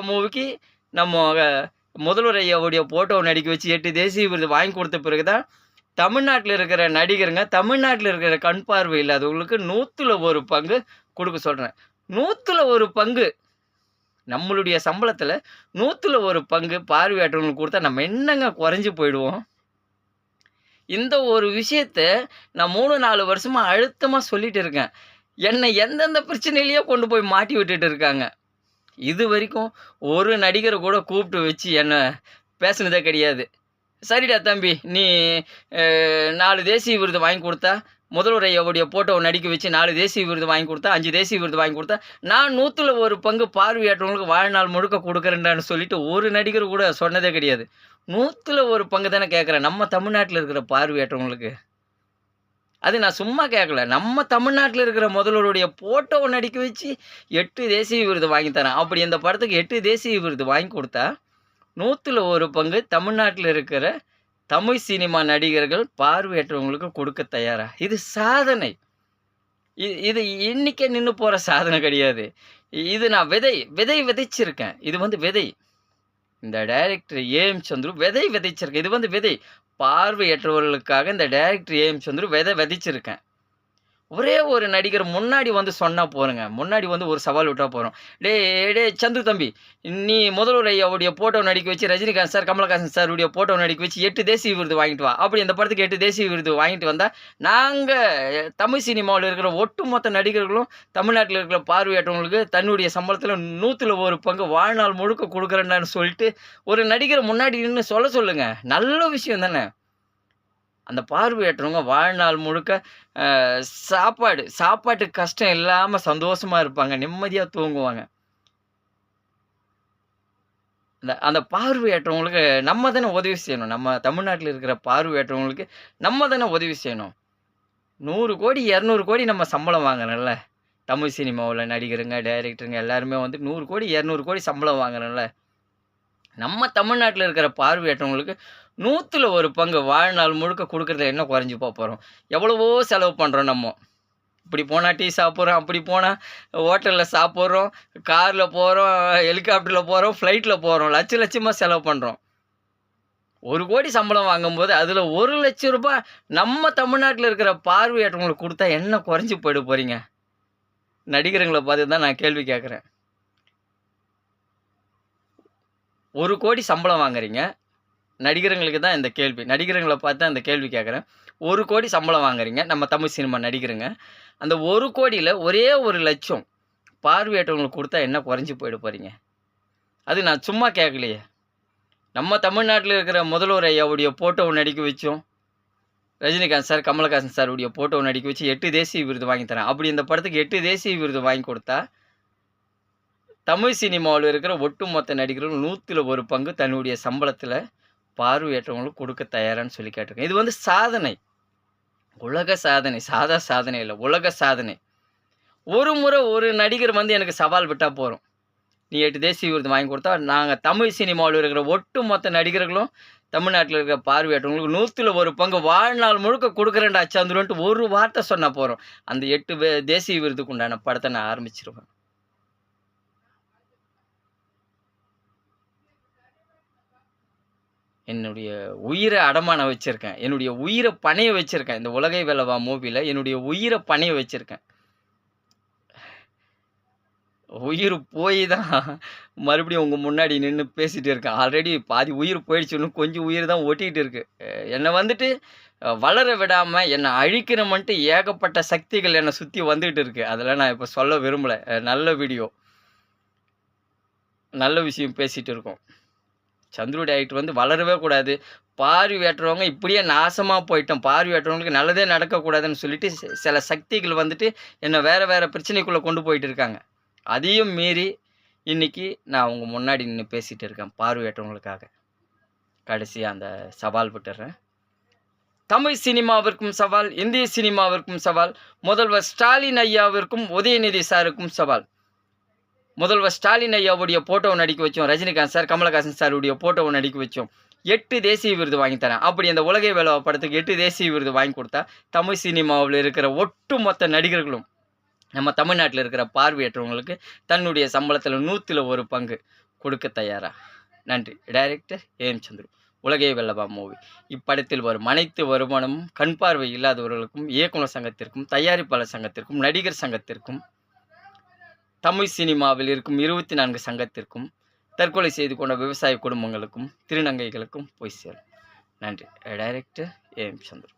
மூவிக்கு நம்ம முதல்வர் ஐயாவுடைய போட்டோ நடிக்க வச்சு 8 தேசிய விருது வாங்கி கொடுத்த பிறகு தான் தமிழ்நாட்டில் இருக்கிற நடிகருங்க, தமிழ்நாட்டில் இருக்கிற கண் பார்வை இல்லாதவங்களுக்கு 100ல 1 பங்கு குடுக்க சொல்றேன். 100ல 1 பங்கு நம்மளுடைய சம்பளத்தில 100ல 1 பங்கு பார்வையற்றவங்களுக்கு குடுத்தா நம்ம என்னங்க குறைஞ்சு போயிடுவோம்? இந்த ஒரு விஷயத்த நான் 3, 4 வருஷமா அழுத்தமா சொல்லிட்டு இருக்கேன். என்னை எந்தெந்த பிரச்சனையிலயோ கொண்டு போய் மாட்டி விட்டுட்டு இருக்காங்க. இதுவரைக்கும் ஒரு நடிகர கூட கூப்பிட்டு வச்சு என்ன பேசுனதே கிடையாது. சரிடா தம்பி, நீ 4 தேசிய விருது வாங்கி குடுத்தா, முதல்வர் ஐயாவுடைய போட்டோவ நடிக்க வச்சு 4 தேசிய விருது வாங்கி குடுத்தா, 5 தேசிய விருது வாங்கி குடுத்தா, நான் 100ல 1 பங்கு பார்வையற்றவங்களுக்கு வாழ்நாள் முழுக்க குடுக்குறேன்டான்னு சொல்லிட்டு ஒரு நடிகர் கூட சொன்னதே கிடையாது. 100ல 1 பங்கு தானே கேட்குறேன். நம்ம தமிழ்நாட்டுல இருக்கிற பார்வையற்றவங்களுக்கு. அது நான் சும்மா கேட்கல. நம்ம தமிழ்நாட்டுல இருக்கிற முதல்வருடைய போட்டோவ நடிக்க வச்சு 8 தேசிய விருது வாங்கி தரேன். அப்படி இந்த படத்துக்கு 8 தேசிய விருது வாங்கி குடுத்தா, 100ல 1 பங்கு தமிழ்நாட்டுல இருக்கிற தமிழ் சினிமா நடிகர்கள் பார்வையற்றவங்களுக்கு கொடுக்க தயாரா? இது சாதனை. இது இன்னைக்கே நின்னு போற சாதனை கிடையாது. இது நான் விதை விதைச்சிருக்கேன். இது விதை. இந்த டைரக்டர் ஏ.எம். சந்துரு விதை விதைச்சிருக்கேன். இது விதை. பார்வையற்றவர்களுக்காக இந்த டைரக்டர் ஏ.எம். சந்துரு விதை விதைச்சிருக்கேன். ஒரே ஒரு நடிகர் முன்னாடி சொன்னா போதுங்க. முன்னாடி ஒரு சவால் விட்டா போதும். டேய் சந்துரு தம்பி, நீ முதல்வர் ஐயாவுடைய போட்டோ நடிக்க வச்சு ரஜினிகாந்த் சார், கமலஹாசன் சாருடைய போட்டோ நடிக்க வச்சு 8 தேசிய விருது வாங்கிட்டு வா. அப்படி இந்த படத்துக்கு 8 தேசிய விருது வாங்கிட்டு வந்தா, நாங்க தமிழ் சினிமாவுல இருக்கிற ஒட்டுமொத்த நடிகர்களும் தமிழ்நாட்டுல இருக்கிற பார்வையற்றவங்களுக்கு தன்னுடைய சம்பளத்துல 100ல 1 பங்கு வாழ்நாள் முழுக்க குடுக்குறேன்டான்னு சொல்லிட்டு ஒரு நடிகர் முன்னாடி நின்னு சொல்லுங்க. நல்ல விஷயம் தானே! அந்த பார்வையற்றவங்க வாழ்நாள் முழுக்க சாப்பாட்டுக்கு கஷ்டம் இல்லாம சந்தோஷமா இருப்பாங்க. நிம்மதியா தூங்குவாங்க. அந்த பார்வையற்றவங்களுக்கு நம்ம தானே உதவி செய்யணும். நம்ம தமிழ்நாட்டுல இருக்கிற பார்வையற்றவங்களுக்கு நம்ம தானே உதவி செய்யணும். 100 கோடி, 200 கோடி நம்ம சம்பளம் வாங்குறோம்ல. தமிழ் சினிமாவுல நடிகருங்க, டைரக்டருங்க எல்லாருமே 100 கோடி, 200 கோடி சம்பளம் வாங்குறோம்ல. நம்ம தமிழ்நாட்டுல இருக்கிற பார்வையற்றவங்களுக்கு 100ல 1 பங்கு வாழ்நாள் முழுக்க குடுக்குறதுல என்ன குறைஞ்சு போறோம்? எவ்வளவோ செலவு பண்றோம் நம்ம. இப்படி போனா டீ சாப்பிடுறோம், அப்படி போனா ஹோட்டல்ல சாப்பிடுறோம், கார்ல போறோம், ஹெலிகாப்டர்ல போறோம், ஃப்ளைட்ல போறோம். லட்சமா செலவு பண்றோம். 1 கோடி சம்பளம் வாங்கும்போது அதுல ரூ. 1,00,000 நம்ம தமிழ்நாட்டுல இருக்கிற பார்வையற்றவங்களுக்கு குடுத்தா என்ன குறைஞ்சு போயிட போறீங்க? நடிகருங்கள பார்த்து தான் நான் கேள்வி கேட்கிறேன். 1 கோடி சம்பளம் வாங்குறீங்க. நடிகருங்களுக்கு தான் இந்த கேள்வி. நடிகருங்கள பார்த்து தான் இந்த கேள்வி கேட்குறேன். 1 கோடி சம்பளம் வாங்குறீங்க. நம்ம தமிழ் சினிமா நடிகருங்க. அந்த 1 கோடியில ஒரே 1,00,000 பார்வையற்றவங்களுக்கு குடுத்தா என்ன குறைஞ்சு போயிட போறீங்க? அது நான் சும்மா கேட்கலையே. நம்ம தமிழ்நாட்டுல இருக்கிற முதல்வர் ஐயாவுடைய போட்டோவ நடிக்க வச்சோம். ரஜினிகாந்த் சார், கமலஹாசன் சாருடைய போட்டோவ நடிக்க வச்சு 8 தேசிய விருது வாங்கி தரேன். அப்படி இந்த படத்துக்கு 8 தேசிய விருது வாங்கி கொடுத்தா, தமிழ் சினிமாவுல இருக்கிற ஒட்டுமொத்த நடிகர்களும் 100ல 1 பங்கு தன்னுடைய சம்பளத்துல பார்வையற்றவங்களுக்கு கொடுக்க தயாரான்னு சொல்லி கேட்டிருக்கேன். இது சாதனை. உலக சாதனை. சாதா சாதனை இல்ல. உலக சாதனை. ஒரு முறை ஒரு நடிகர் எனக்கு சவால் விட்டா போதும். நீ 8 தேசிய விருது வாங்கி கொடுத்தா, நாங்க தமிழ் சினிமாவுல இருக்கிற ஒட்டுமொத்த நடிகர்களும் தமிழ்நாட்டுல இருக்கிற பார்வையற்றவங்களுக்கு 100ல 1 பங்கு வாழ்நாள் முழுக்க குடுக்குறேன்டா சந்துருன்ட்டு ஒரு வார்த்தை சொன்னா போதும். அந்த 8 தேசிய விருதுக்கு உண்டான படத்த நான் ஆரம்பிச்சுருவேன். என்னுடைய உயிர அடமானம் வச்சிருக்கேன். என்னுடைய உயிர பணய வச்சிருக்கேன். இந்த உலகை வெல்லவா மூவில என்னுடைய உயிர பணய வச்சிருக்கேன். உயிர் போய் தான் மறுபடியும் உங்க முன்னாடி நின்னு பேசிட்டு இருக்கேன். ஆல்ரெடி பாதி உயிர் போயிடுச்சு. இன்னும் கொஞ்சம் உயிர் தான் ஒட்டிட்டு இருக்கு. என்ன வளர விடாம என்ன அழிக்கணும்ன்ட்டு ஏகப்பட்ட சக்திகள் என்ன சுத்தி வந்துட்டு இருக்கு. அதெல்லாம் நான் இப்ப சொல்ல விரும்பல. நல்ல வீடியோ. நல்ல விஷயம் பேசிட்டு இருக்கோம். சந்துரு டைரக்டர் வளரவே கூடாது. பார்வையற்றவங்க இப்படியே நாசமா போயிட்டோம். பார்வையற்றவங்களுக்கு நல்லதே நடக்கக்கூடாதுன்னு சொல்லிட்டு சில சக்திகள் என்ன வேற பிரச்சனைக்குள்ள கொண்டு போயிட்டு இருக்காங்க. அதையும் மீறி இன்னைக்கு நான் உங்க முன்னாடி நின்னு பேசிட்டு இருக்கேன் பார்வையற்றவங்களுக்காக. கடைசியா அந்த சவால் விட்டுறேன். தமிழ் சினிமாவிற்கும் சவால், இந்திய சினிமாவிற்கும் சவால், முதல்வர் ஸ்டாலின் ஐயாவிற்கும் உதயநிதி சாருக்கும் சவால். முதல்வர் ஸ்டாலின் ஐயாவுடைய போட்டோவை நடிக்க வச்சோம். ரஜினிகாந்த் சார், கமலஹாசன் சாருடைய போட்டோவை நடிக்க வச்சோம். 8 தேசிய விருது வாங்கி தரேன். அப்படி அந்த உலகை வேலவா படத்துக்கு 8 தேசிய விருது வாங்கி கொடுத்தா, தமிழ் சினிமாவில் இருக்கிற ஒட்டுமொத்த நடிகர்களும் நம்ம தமிழ்நாட்டில் இருக்கிற பார்வையற்றவங்களுக்கு தன்னுடைய சம்பளத்தில் 100ல 1 பங்கு கொடுக்க தயாரா? நன்றி. Director AM Chandru. உலகே வெல்லவா மூவி. இப்படத்தில் வரும் அனைத்து வருமானமும் கண் பார்வை இல்லாதவர்களுக்கும், இயக்குனர் சங்கத்திற்கும், தயாரிப்பாளர் சங்கத்திற்கும், நடிகர் சங்கத்திற்கும், தமிழ் சினிமாவில் இருக்கும் 24 சங்கத்திற்கும், தற்கொலை செய்து கொண்ட விவசாய குடும்பங்களுக்கும், திருநங்கைகளுக்கும் போய் சேரும். நன்றி. Director AM Chandru.